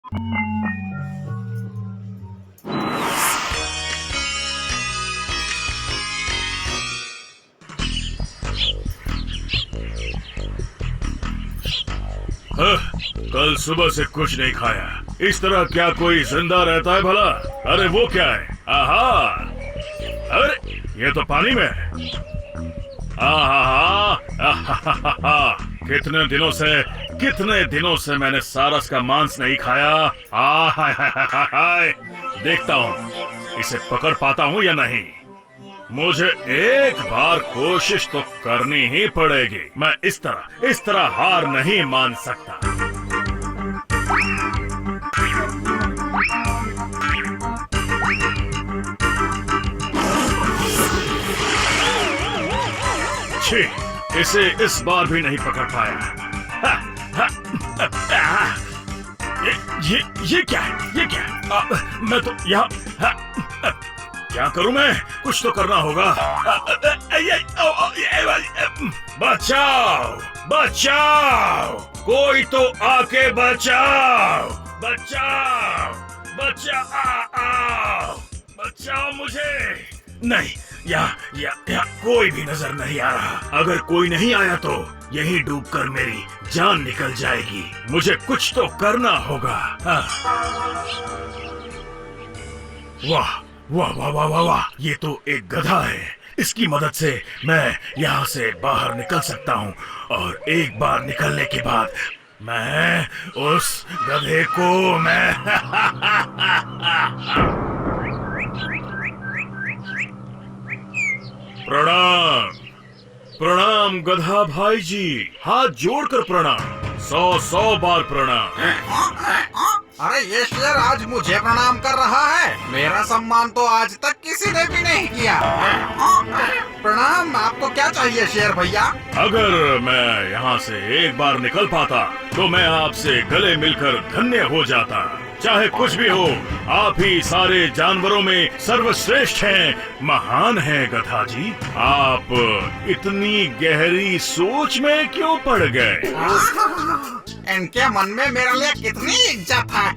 कल सुबह से कुछ नहीं खाया। इस तरह क्या कोई जिंदा रहता है भला? अरे वो क्या है? आहा, अरे ये तो पानी में है। आहा, कितने दिनों से मैंने सारस का मांस नहीं खाया। देखता हूँ इसे पकड़ पाता हूँ या नहीं। मुझे एक बार कोशिश तो करनी ही पड़ेगी। मैं इस तरह हार नहीं मान सकता। छी, इसे इस बार भी नहीं पकड़ पाया। ये क्या है? मैं तो यहाँ क्या करूं मैं? कुछ तो करना होगा। बचाओ, बचाओ, कोई तो आके बचाओ, बचाओ, बचाओ, बचाओ मुझे। नहीं, यहाँ कोई भी नजर नहीं आ रहा। अगर कोई नहीं आया तो यहीं डूबकर मेरी जान निकल जाएगी। मुझे कुछ तो करना होगा। वाह वाह वाह वाह वाह वाह, ये तो एक गधा है। इसकी मदद से मैं यहाँ से बाहर निकल सकता हूँ और एक बार निकलने के बाद मैं उस गधे को प्रणाम, प्रणाम गधा भाई जी। हाथ जोड़कर प्रणाम, 100 बार प्रणाम। अरे ये शेर आज मुझे प्रणाम कर रहा है। मेरा सम्मान तो आज तक किसी ने भी नहीं किया। प्रणाम, आपको क्या चाहिए शेर भैया? अगर मैं यहाँ से एक बार निकल पाता तो मैं आपसे गले मिलकर धन्य हो जाता। चाहे कुछ भी हो, आप ही सारे जानवरों में सर्वश्रेष्ठ हैं, महान हैं गधा जी। आप इतनी गहरी सोच में क्यों पड़ गए? इनके मन में मेरे लिए कितनी इज्जत है।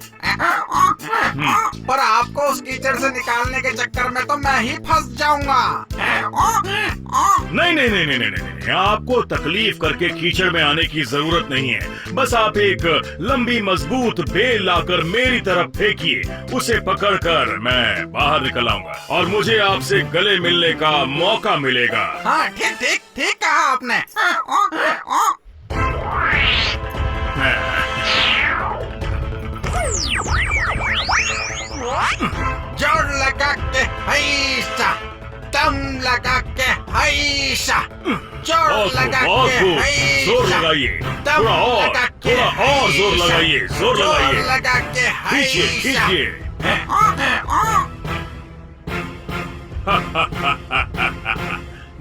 पर आपको उस कीचड़ से निकालने के चक्कर में तो मैं ही फंस जाऊंगा। नहीं नहीं नहीं नहीं नहीं नहीं, आपको तकलीफ करके कीचड़ में आने की जरूरत नहीं है। बस आप एक लंबी मजबूत बेल लाकर मेरी तरफ फेंकिए, उसे पकड़कर मैं बाहर निकल आऊंगा और मुझे आपसे गले मिलने का मौका मिलेगा। हाँ, ठीक ठीक ठीक कहा आपने। जोर लगा के हैसा, दम लगा के हैसा, जोर लगा के हैसा, जोर लगाइए, थोड़ा और जोर लगाइए, जोर लगाइए, लगा के खींचिए खींचिए।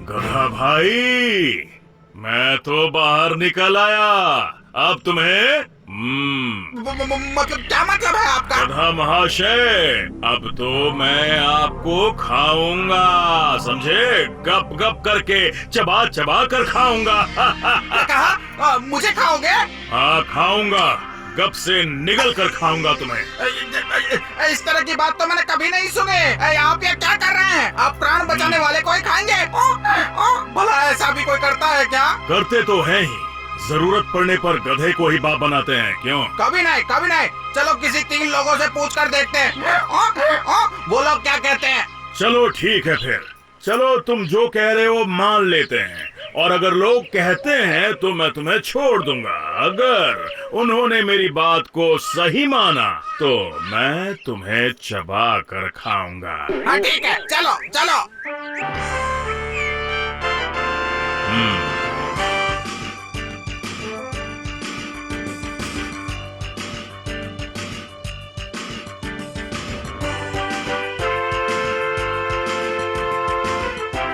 गधा भाई, मैं तो बाहर निकल आया। अब तुम्हें मतलब क्या मतलब है आपका? गधा महाशय, अब तो मैं आपको खाऊंगा, समझे? गप गप करके चबा चबा कर खाऊंगा। क्या कहा? मुझे खाओगे? हाँ खाऊंगा, गप से निगल कर खाऊंगा तुम्हें। इस तरह की बात तो मैंने कभी नहीं सुनी। आप ये क्या कर रहे हैं? आप प्राण बचाने वाले को ही खाएंगे? भला ऐसा भी कोई करता है क्या? करते तो हैं ही, जरूरत पड़ने पर गधे को ही बाप बनाते हैं। क्यों? कभी नहीं, कभी नहीं। चलो किसी 3 लोगों से पूछ कर देखते हैं। वो लोग क्या कहते हैं। चलो ठीक है फिर, चलो तुम जो कह रहे हो मान लेते हैं, और अगर लोग कहते हैं तो मैं तुम्हें छोड़ दूंगा। अगर उन्होंने मेरी बात को सही माना तो मैं तुम्हें चबा कर खाऊंगा। हाँ ठीक है, चलो चलो।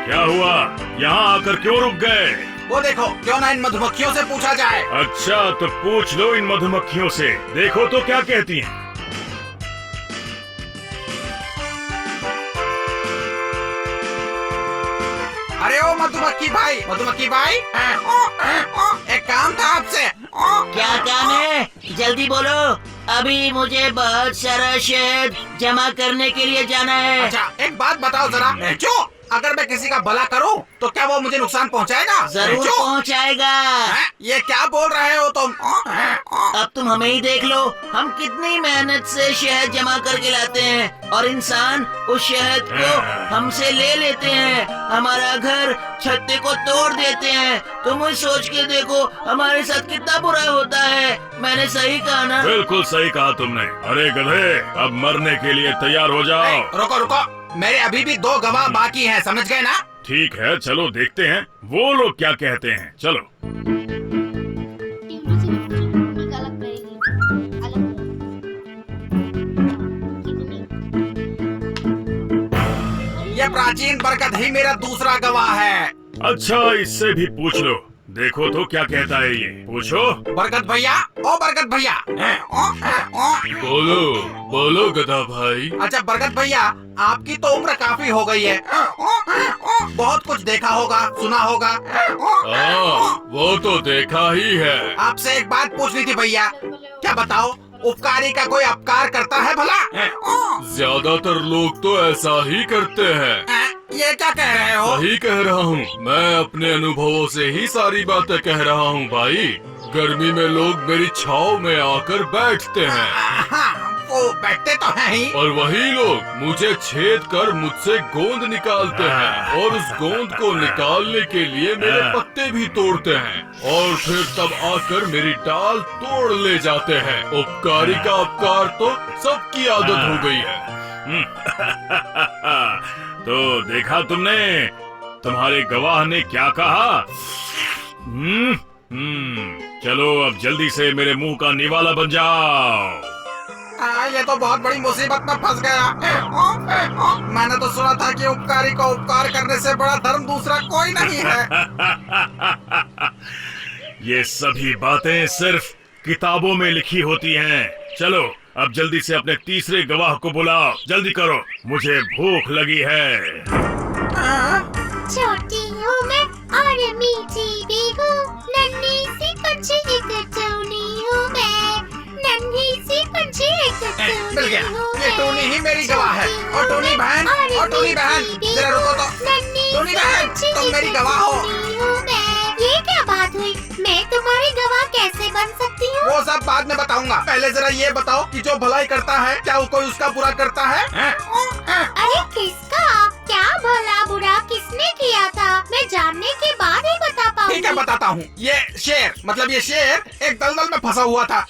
क्या हुआ? यहाँ आकर क्यों रुक गए? वो देखो, क्यों ना इन मधुमक्खियों से पूछा जाए। अच्छा तो पूछ लो इन मधुमक्खियों से, देखो तो क्या कहती हैं। अरे ओ मधुमक्खी भाई, मधुमक्खी भाई, एक काम था आपसे। क्या काम है? जल्दी बोलो। अभी मुझे बहुत सारा शहद जमा करने के लिए जाना है। अच्छा एक बात बताओ जरा जो अगर मैं किसी का भला करूं तो क्या वो मुझे नुकसान पहुंचाएगा? जरूर जो पहुंचाएगा। ये क्या बोल रहे हो तुम? अब तुम हमें ही देख लो, हम कितनी मेहनत से शहद जमा करके लाते हैं और इंसान उस शहद को हमसे ले लेते हैं, हमारा घर छत्ते को तोड़ देते हैं। तुम सोच के देखो हमारे साथ कितना बुरा होता है। मैंने सही कहा ना? बिल्कुल सही कहा तुमने। अरे गधे, अब मरने के लिए तैयार हो जाओ। रुको रुको, मेरे अभी भी 2 गवाह बाकी हैं, समझ गए ना? ठीक है, चलो देखते हैं वो लोग क्या कहते हैं। चलो। ये प्राचीन बरगद ही मेरा दूसरा गवाह है। अच्छा, इससे भी पूछ लो, देखो तो क्या कहता है ये। पूछो। बरगद भैया, ओ बरगद भैया। बोलो बोलो गधा भाई। अच्छा बरगद भैया, आपकी तो उम्र काफी हो गई है, बहुत कुछ देखा होगा, सुना होगा। वो तो देखा ही है। आपसे एक बात पूछनी थी भैया, क्या बताओ उपकारी का कोई अपकार करता है भला? ज्यादातर लोग तो ऐसा ही करते हैं। ये क्या कह रहे हो? सही कह रहा हूँ, मैं अपने अनुभवों से ही सारी बातें कह रहा हूँ भाई। गर्मी में लोग मेरी छाव में आकर बैठते हैं। हाँ, वो बैठते तो हैं ही। और वही लोग मुझे छेद कर मुझसे गोंद निकालते हैं और उस गोंद को निकालने के लिए मेरे पत्ते भी तोड़ते हैं और फिर तब आकर मेरी डाल तोड़ ले जाते हैं। उपकारी का उपकार तो सबकी आदत हो गई है। तो देखा तुमने, तुम्हारे गवाह ने क्या कहा? चलो अब जल्दी से मेरे मुंह का निवाला बन जाओ। ये तो बहुत बड़ी मुसीबत में फंस गया। मैंने तो सुना था कि उपकारी को उपकार करने से बड़ा धर्म दूसरा कोई नहीं है। ये सभी बातें सिर्फ किताबों में लिखी होती हैं। चलो अब जल्दी से अपने तीसरे गवाह को बुलाओ, जल्दी करो, मुझे भूख लगी है। छोटी हूँ मैं और मीठी भी हूँ, नन्ही सी पंछी एक टूनी हूँ मैं, नन्ही सी पंछी एक मिल गया, टूनी हूँ ये टूनी ही मेरी गवाह है। और टूनी बहन, और टूनी बहन, जरा रुको तो। टूनी बहन, तुम मेरी गवाह हो। ये क्या बात हुई? मैं तुम्हारी गवाह कैसे बन सकती हूँ? वो सब बाद में बताऊंगा, पहले जरा ये बताओ कि जो भलाई करता है क्या वो कोई उसका बुरा करता है? अरे किसका क्या भला बुरा किसने किया था? मैं जानने के बाद ही बता पाऊंगी। ठीक है बताता हूँ। ये शेर मतलब ये शेर एक दलदल में फंसा हुआ था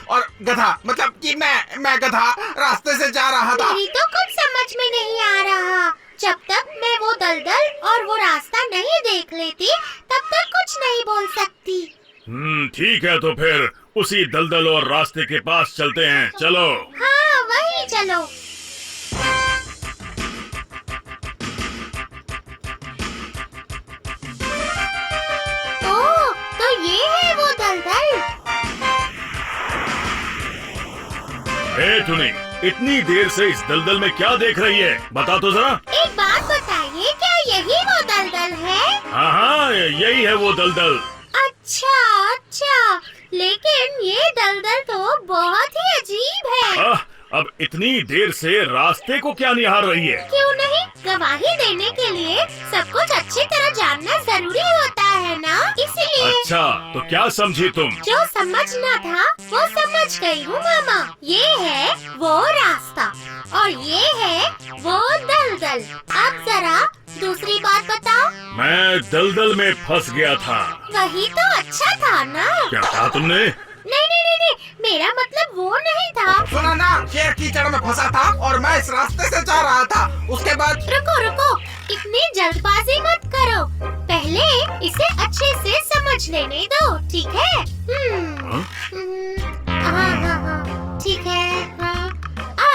और गधा मतलब कि मैं गधा रास्ते से जा रहा था। मेरी तो कुछ समझ में नहीं आ रहा। जब तक मैं वो दलदल और वो रास्ता नहीं देख लेती तब तक कुछ नहीं बोल सकती। ठीक है, तो फिर उसी दलदल और रास्ते के पास चलते हैं। चलो। हाँ वही चलो। ओह, तो ये है वो दलदल। ए टुनी, इतनी देर से इस दलदल में क्या देख रही है? बता तो जरा। एक बात बताइए, क्या यही वो दलदल है? हाँ, यही है वो दलदल। अच्छा अच्छा, लेकिन ये दलदल तो बहुत ही अजीब है। अब इतनी देर से रास्ते को क्या निहार रही है? क्यों नहीं, गवाही देने के लिए सब कुछ अच्छी तरह जानना जरूरी होता है ना, इसलिए। अच्छा, तो क्या समझी तुम? जो समझना था वो समझ गई हूँ मामा। ये है वो रास्ता और ये है वो दलदल। अब जरा दूसरी बात बताओ। मैं दलदल में फंस गया था। वही तो अच्छा था ना। क्या कहा तुमने? नहीं नहीं नहीं नहीं, मेरा मतलब वो नहीं था। सुना ना, शेर कीचड़ में फंसा था और मैं इस रास्ते से जा रहा था। उसके बाद रुको रुको, इतनी जल्दबाजी मत करो, पहले इसे अच्छे से समझ लेने दो, ठीक है? हाँ, ठीक है। हाँ,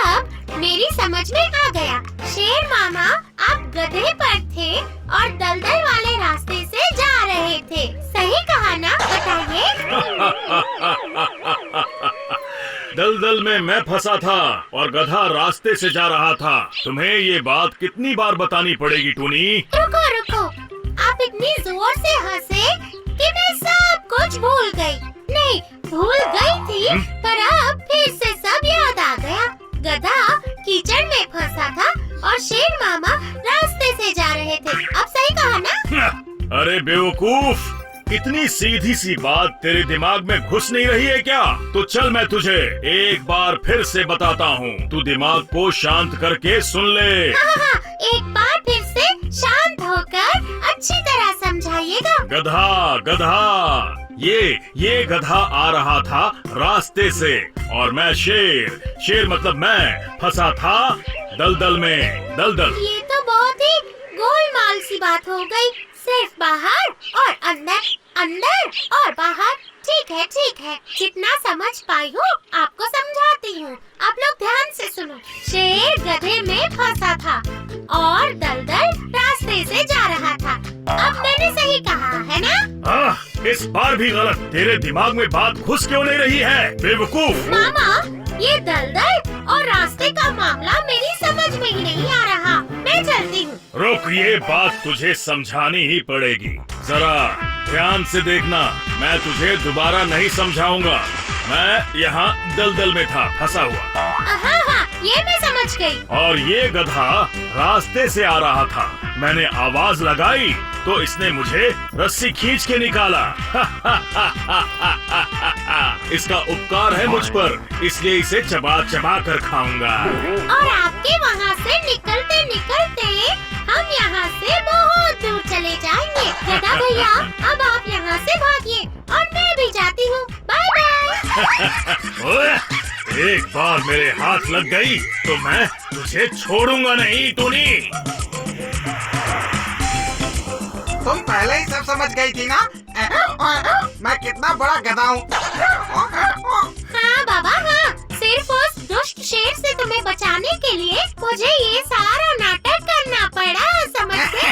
अब मेरी समझ में आ गया। शेर मामा, आप गधे पर थे और दलदल वाले रास्ते से जा रहे थे, सही कहा ना? बताइए। दलदल में मैं फंसा था और गधा रास्ते से जा रहा था। तुम्हें ये बात कितनी बार बतानी पड़ेगी टूनी? रुको रुको, आप इतनी जोर से हंसे कि मैं सब कुछ भूल गई। नहीं, भूल गई थी, पर अब फिर से सब याद आ गया। गधा कीचड़ में फंसा था और शेर मामा रास्ते से जा रहे थे। अब सही कहा ना? अरे बेवकूफ, इतनी सीधी सी बात तेरे दिमाग में घुस नहीं रही है क्या? तो चल मैं तुझे एक बार फिर से बताता हूँ, तू दिमाग को शांत करके सुन ले। हाँ, एक बार फिर से शांत होकर अच्छी तरह समझाइएगा। गधा गधा, ये गधा आ रहा था रास्ते से और मैं शेर मतलब मैं फंसा था दलदल में। दलदल। ये तो बहुत ही गोलमाल सी बात हो गई। सिर्फ बाहर और अंदर, अंदर और बाहर। ठीक है, जितना समझ पाई हूँ आपको समझाती हूँ। आप लोग ध्यान से सुनो। शेर गधे में फंसा था और दलदल रास्ते से जा रहा था। अब मैंने सही कहा है ना? इस बार भी गलत। तेरे दिमाग में बात घुस क्यों नहीं रही है बेवकूफ? मामा, ये दलदल और रास्ते का मामला मेरी समझ में ही नहीं आ रहा। मैं चलती हूँ। रुक, ये बात तुझे समझानी ही पड़ेगी। जरा ध्यान से देखना, मैं तुझे दोबारा नहीं समझाऊंगा। मैं यहाँ दलदल में था फंसा हुआ। हाँ, ये मैं समझ गई। और ये गधा रास्ते से आ रहा था। मैंने आवाज लगाई तो इसने मुझे रस्सी खींच के निकाला। इसका उपकार है मुझ पर, इसलिए इसे चबा चबा कर खाऊंगा। और आपके वहाँ से निकलते निकलते हम यहाँ से बहुत दूर चले जाएंगे। गधा भैया, अब आप यहाँ से भागिए और मैं भी जाती हूँ। Bye bye. ओए, एक बार मेरे हाथ लग गई तो मैं तुझे छोड़ूंगा नहीं, टूनी। तुम पहले ही सब समझ गई थी ना? मैं कितना बड़ा गधा हूँ। हाँ बाबा, हाँ। सिर्फ उस दुष्ट शेर से तुम्हें बचाने के लिए मुझे ये सारा नाटक करना पड़ा, समझ गए?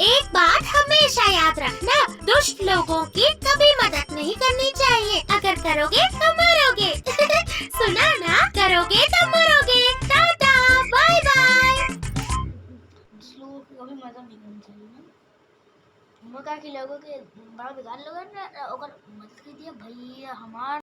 एक बात हमेशा याद रखना, दुष्ट लोगों की कभी मदद नहीं करनी चाहिए। अगर करोगे तो मरोगे। सुना ना? करोगे तो मरोगे। Tata, bye bye. कभी मजा नहीं करना चाहिए ना। हम लोग का कि लोगों के बड़ा बेकार लोग हैं ना, अगर मदद कर दिया भैया हमार